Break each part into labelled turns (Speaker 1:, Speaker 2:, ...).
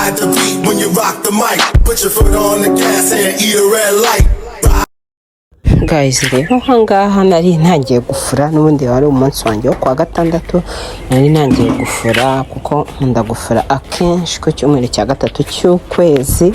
Speaker 1: ride the beat when you rock the mic. Put your foot on the gas and eat a red light.
Speaker 2: Guys, rero hangaha nari ntangiye gufura n'ubundi wari umunsi wanjye wo kwa gatandatu. Nari ntangiye gufura kuko nkunda gufura akenshi ku cyumweru cya gatatu cy'ukwezi,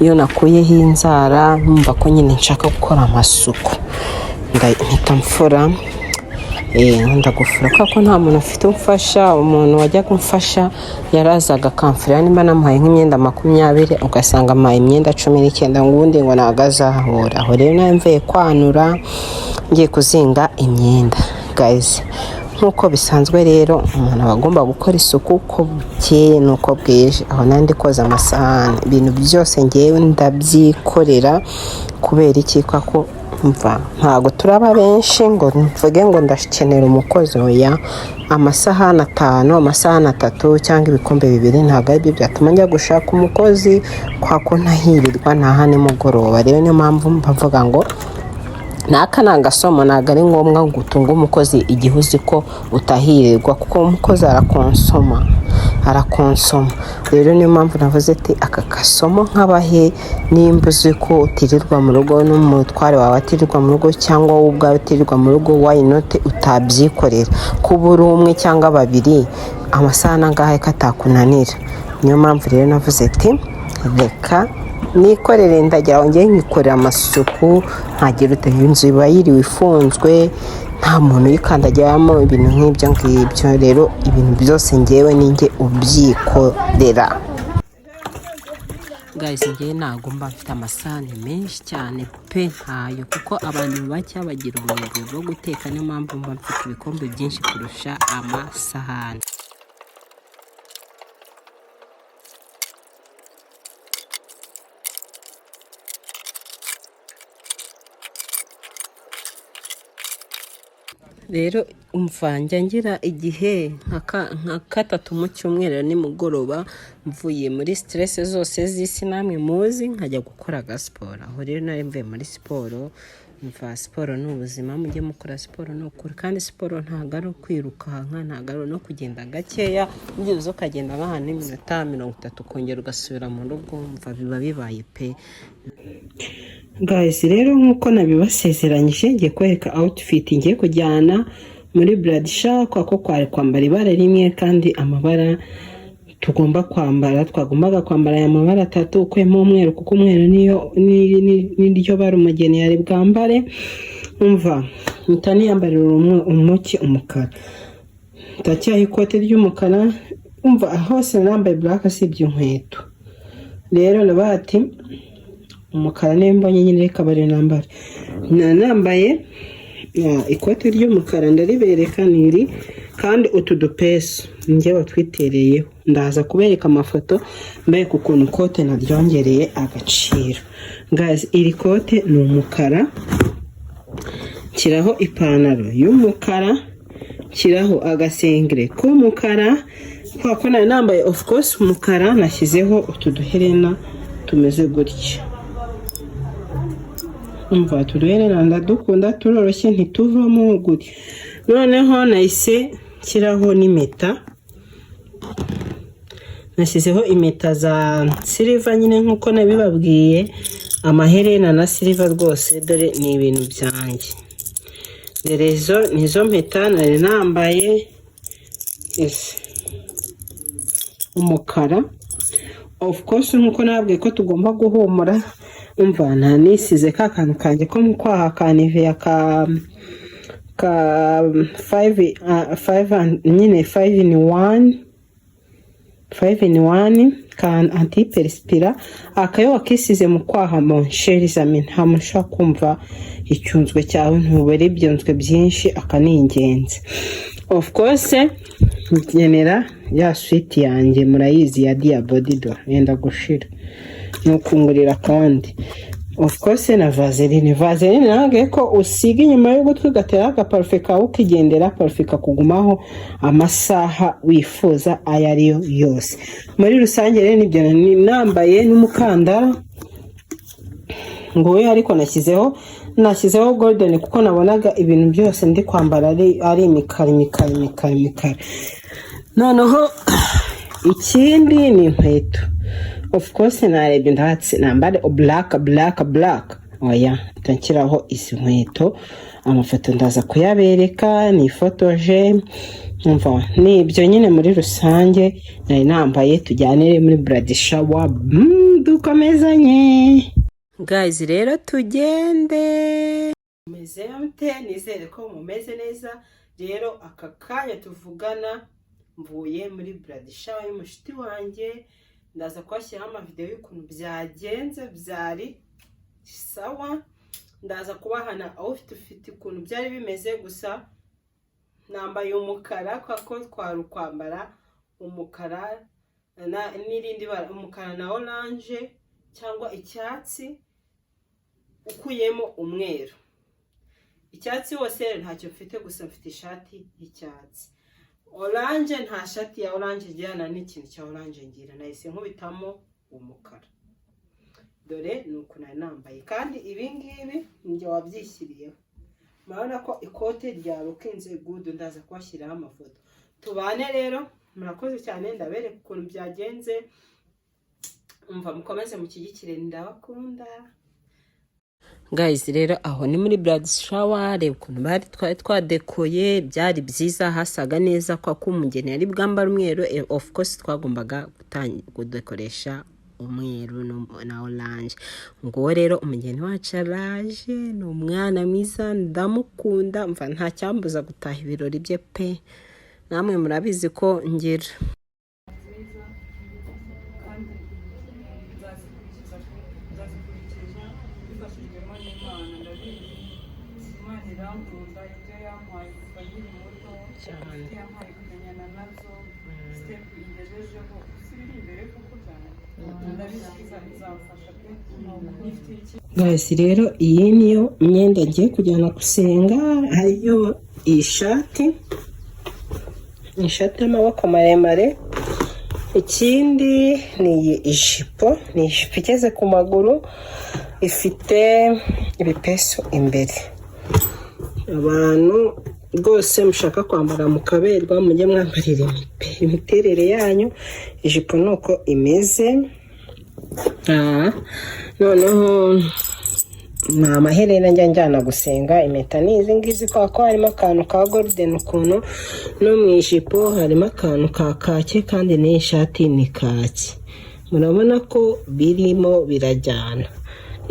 Speaker 2: iyo nakuyeho inzara numva ko nyine nshaka gukora amasuku mpita mfura. Nkunda gufura kuko nta muntu afite umfasha. Umuntu wajya kumfasha yarazaga akamfurira, nimba namuhaye nk'imyenda 20 ugasanga amaye imyenda 19 ngo ubundi ngo nagazahura. Aho rero namvuye kwanura ngiye kuzinga imyenda. Guys, nkuko bisanzwe rero umuntu agomba gukora isuku uko bukeye nuko bwije. Aho nandi koza amasahani, ibintu byose ngewe ndabyikorera. Kubera iki? Ko ntago turaba benshi ngo mvuge ngo ndakenera umukozi. Oya, amasahani 5, amasahani 3 cyangwa ibikombe 2 ntago ari byo byatuma njya gushaka umukozi kwako ntahirirwa ntahane mugoroba. Rero niyo mpamvu mbavuga ngo naka nangasomo ntago ari ngombwa ngo utunge umukozi igihe uzi ko utahirirwa, kuko umukozi arakonsoma. Rero niyo mpamvu navuze ati aka kasomo nkabahe nimba uzi ko utirirwa mu rugo n'umutware wawe atirirwa mu rugo cyangwa wowe ubwawe utirirwa mu rugo, why not utabyikorera? Kuba uri umwe cyangwa 2 amasaha nangahe katakunanira. Niyo mpamvu rero navuze ati reka nikorere, ndagira ngiye nkikorera amasuku ntagira inzu iba yiriwe ifunzwe nta muntu yikandagiramo ibintu nk'ibyo ngibyo. Rero ibintu byose ngewe ninjye ubyikorera. Guys, ngewe ntago mba mfite amasahani menshi cyane pe, ntayo, kuko abantu bake bagira ubunebwe bwo guteka. Niyo mpamvu mba mfite ibikombe byinshi kurusha amasahani. Rero umvanja ngira igihe nka 3 mu cyumweru nimugoroba mvuye muri stress zose z'isi namwe muzi, nkajya gukora gasiporo. Aho rero nari mvuye muri siporo. Siporo ni ubuzima, mujye mukora siporo n'ukuri. Kandi siporo ntago ari kwirukanka, ntago ari no kugenda gakeya. Ugeze ukagenda nk'ahantu iminota 30 kongera ugasubira mu rugo, biba bibaye pe. Guys, rero nkuko nabibasezeranyije ngiye kwereka outfit ngiye kujyana muri Bradshaw, kwako kwambara ibara rimwe kandi amabara tugomba kwambara, twagombaga kwambara aya mabara 3 ukwemo umweru, kuko umweru niryo bara umugeni yari bwambare. Ntani yambarira umuki umukara, ndacyaha ikote ry'umukara. Hose nambaye black sibye inkweto. Rero nabati umukara nembonye nyine reka bare nambara. Nambaye ikote ry'umukara ndaribereka niri, kandi utudupeso ngiye batwitereyeho. Ndaza kubereka amafoto mbaye kukuntu kote naryongereye agaciro. Guys, iri kote ni umukara, kiraho ipantaro y'umukara, kiraho agasengre k'umukara. Kwako nari nambaye of course umukara, nashyizeho utuduherena tumeze gutya. Tuduherena ndadukunda, turoroshye ntituvamo gutya. Noneho nahise kiraho n'impeta, nashyizeho impeta za silver nyine nkuko nabibabwiye. Amaherena na silver rwose dore ni ibintu byanjye. Derezo nizo mpeta nari nambaye umukara. Of course nkuko nababwiye ko tugomba guhumura. Nisize ka kantu kanjye ko mu kwaha ka Nivea ka 5 nyine 5 in 1 ka antiperspira. Akayo wakisize mu kwaha mon chéri zami, nta musha kumva icyunzwe cyawe, ntubere byonzwe byinshi. Aka ni ingenzi. Of course ngenera ya sweet yanjye murayizi ya Diabody do yenda gushira no kungurira kandi. Of course na Vaseline nage ko usiga inyuma yo gutwi gatera ka parfait kawe ukigendera parfait kugumaho amasaha wifuza ayariyo yose. Muri rusange rero nibyo nambaye n'umukandara ngoye, ariko nashyizeho golden kuko nabonaga ibintu byose ndi kwambara ari imikara. Noneho ikindi ni inkweto. of course narebye ndatse nambare black oya tanshyiraho izi nkweto amafoto ndaza kuyabereka nifotoje umva nibyo nyine muri rusange nari nambaye tujyanire muri blood shower dukomezanye guys rero tugende meze mute nizere ko mumeze neza rero aka kanya tuvugana mvuye muri blood shower y'umushiti wanjye ndaza kwashyiraho amavideo y'ukuntu byagenze byari sawa ndaza kubahana outfit ukuntu byari bimeze gusa nambaye umukara kwako twari kwambara umukara n'irindi bara umukara na orange cyangwa icyatsi ukuyemo umweru icyatsi wose ntacyo mfite gusa mfite ishati y'icyatsi orange nta shati ya orange njyana n'ikintu cya orange ngira nahise nkubitamo umukara dore nuko nari nambaye kandi ibi ngibi njye wabyishyiriyeho murabona ko ikote rya Lookinze Good ndaza kubashyiraho amafoto tubane rero murakoze cyane ndabereka ukuntu byagenze umva mukomeze mushyigikire ndabakunda guys rero aho ni muri blood shower reba ukuntu bari twadekoye byari byiza hasaga neza kwa kumugeni yari bwambara umweru of course twagombaga gudekoresha umweru na orange ngo rero umugeni wacu araje ni umwana mwiza ndamukunda mva nta cyambuza gutaha ibirori bye pe namwe murabizi ko ngira guys rero iyi niyo myenda ngiye kujyana gusenga hariyo iyi shati y'amaboko maremare ikindi ni ijipo igeze ku maguru ifite ibipesu imbere abantu rwose mushaka kwambara mukaberwa mujye mwambarira imiterere yanyu ijipo nuko imeze noneho ni amaherena njyana gusenga impeta n'izi ngizi ko harimo akantu ka golden ukuntu no mu ijipo harimo akantu ka kake kandi n'iyi shati ni kaki murabona ko birimo birajyana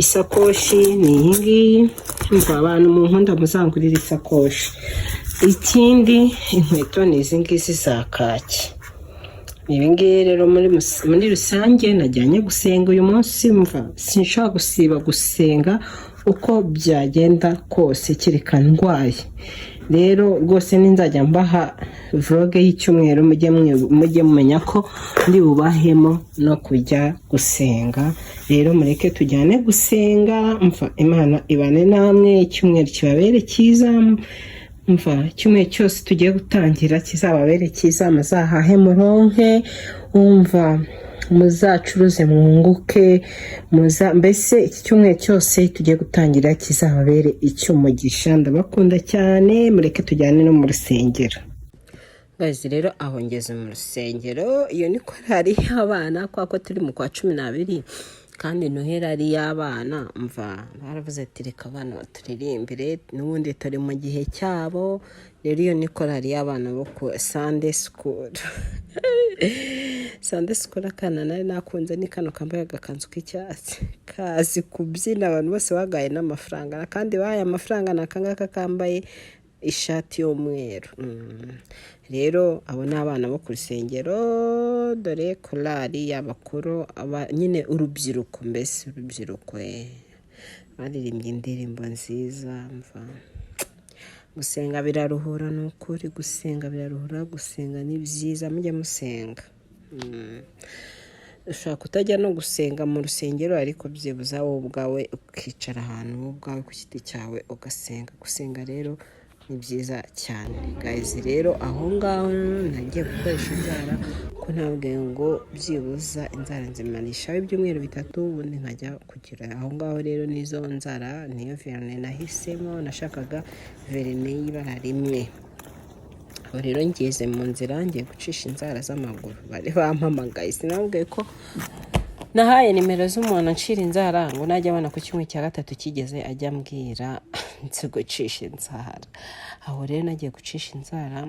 Speaker 2: isakoshi ni iyi ngiyi mva abantu mu nkunda muzangurira isakoshi ikindi inkweto ni izi ngizi za kaki ibi ngibi rero muri rusange najyanye gusenga uyu munsi mva sinshaka gusiba gusenga uko byagenda kose kereka ndwaye rero rwose ninzajya mbaha vlog y'icyumweru mujye mumenya ko ndi bubahemo no kujya gusenga rero mureke tujyane gusenga mva Imana ibane namwe icyumweru kibabere cyiza mva icyumweru cyose tugiye gutangira kizababere cyiza muzahahe muronke umva muzacuruze mwunguke mbese iki cyumweru cyose tugiye gutangira kizababere icyumugisha ndabakunda cyane mureke tujyane no mu rusengero guys rero aho ngeze mu rusengero iyo ni korali y'abana kwa turi mu kwa 12 kandi nohera ari y'abana mva baravuze ati reka abana baturirimbire n'ubundi turi mu gihe cyabo rero iyo ni korali y'abana bo ku Sunday school Sunday school akana nari nakunze ni kano kambaye agakanzu k'icyatsi kazi kubyina abantu bose bagaye n'amafaranga kandi bahaye amafaranga nakangaka kambaye ishati y'umweru rero abo ni abana bo ku rusengero dore korali y'abakuru nyine urubyiruko mbese urubyiruko baririmbye indirimbo nziza mva gusenga biraruhura n'ukuri gusenga biraruhura gusenga ni byiza mujye musenga ushaka kutajya no gusenga mu rusengero ariko byibuza wowe ubwawe ukicara ahantu wowe ubwawe ku giti cyawe ugasenga gusenga rero ni byiza cyane guys rero aho ngaho nagiye gukoresha inzara ko ntabwiye ngo byibuza inzara nzimanishaho ibyumweru 3 ubundi nkajya kugira aho ngaho rero nizo nzara niyo verine nahisemo nashakaga verine y'ibara rimwe rero ngeze mu nzira ngiye gucisha inzara z'amaguru bari bampamagaye sinabwiye ko nahaye nimero z'umuntu nshira inzara ngo najya abona ku kimwe cya gatatu kigeze ajya ambwira nzi gucisha inzara. Aho rero nagiye gucisha inzara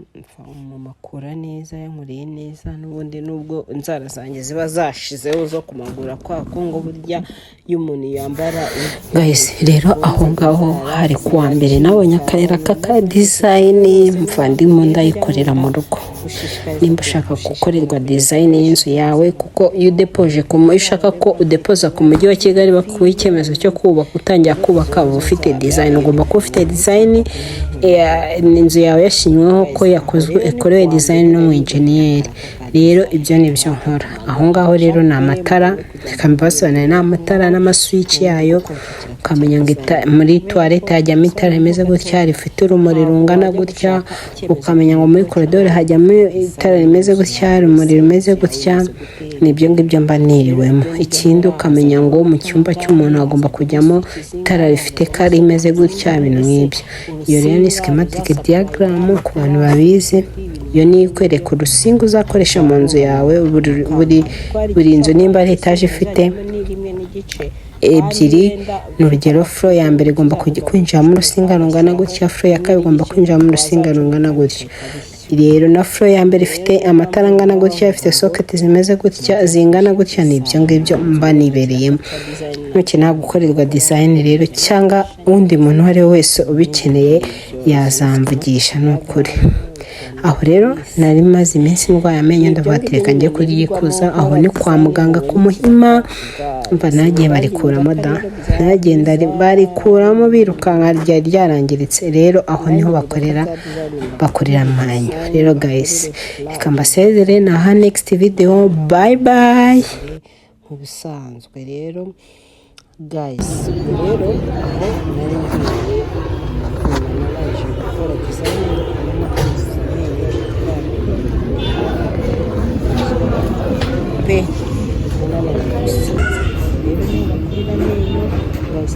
Speaker 2: makura neza yankoreye neza, n'ubundi nubwo inzara zanjye ziba zashizeho zo kumagura kwa ngo burya iyo umuntu yambara. Guys, rero aho ngaho hari kuwa mbere nabonye akarera kaka design mva ndimo ndayikorera mu rugo. Nimba ushaka gukorerwa design y'inzu yawe, kuko iyo udepoje ushaka ko udepoza ku mujyi wa Kigali bakuha icyemezo cyo kubaka, utangira kubaka uba ufite design, ugomba kuba ufite design inzu yawe yashinyweho ko yakorewe design n'umu engineer. Rero ibyo ni byo nkora aho ngaho. Rero ni amatara, reka mbasobanurire, ni amatara n'amaswitch yayo, ukamenya ngo muri toilette hajyamo itara rimeze gutya rifite urumuri rungana gutya, ukamenya ngo muri koridoro hajyamo itara rimeze gutya urumuri rumeze gutya. Nibyo ngibyo mba niriwemo. Ikindi ukamenya ngo mu cyumba cy'umuntu hagomba kujyamo itara rifite kari imeze gutya, ibintu nk'ibyo. Iyo rero ni schematic diagram ku bantu babizi. Iyo ni ikwereka urusinga uzakoresha mu nzu yawe. Buri nzu nimba ari etaje ifite ebyiri, ni urugero floor ya mbere igomba kwinjiramo urusinga rungana gutya, floor ya kabiri igomba kwinjiramo urusinga rungana gutya. Rero na floor ya mbere ifite amatara angana gutya, ifite socket zimeze gutya zingana gutya. Ni ibyo ngibyo mba nibereyemo. Nukenera gukorerwa design rero cyangwa undi muntu uwo ari we wese ubikeneye yazamvugisha, ni ukuri. Aho rero nari maze iminsi ndwaye amenyo, ndabatereka njye kuryikuza. Aho ni kwa muganga ku Muhima, mba nagiye barikuramo da, nagenda barikuramo birukanka ryari ryarangiritse. Rero aho niho bakorera amenyo. Rero guys, reka mbasezere naha next video, bye bye. Mu bisanzwe rero guys, rero aho nari ngiye naje gukora design pe. Rero niba kurira amenyo guys,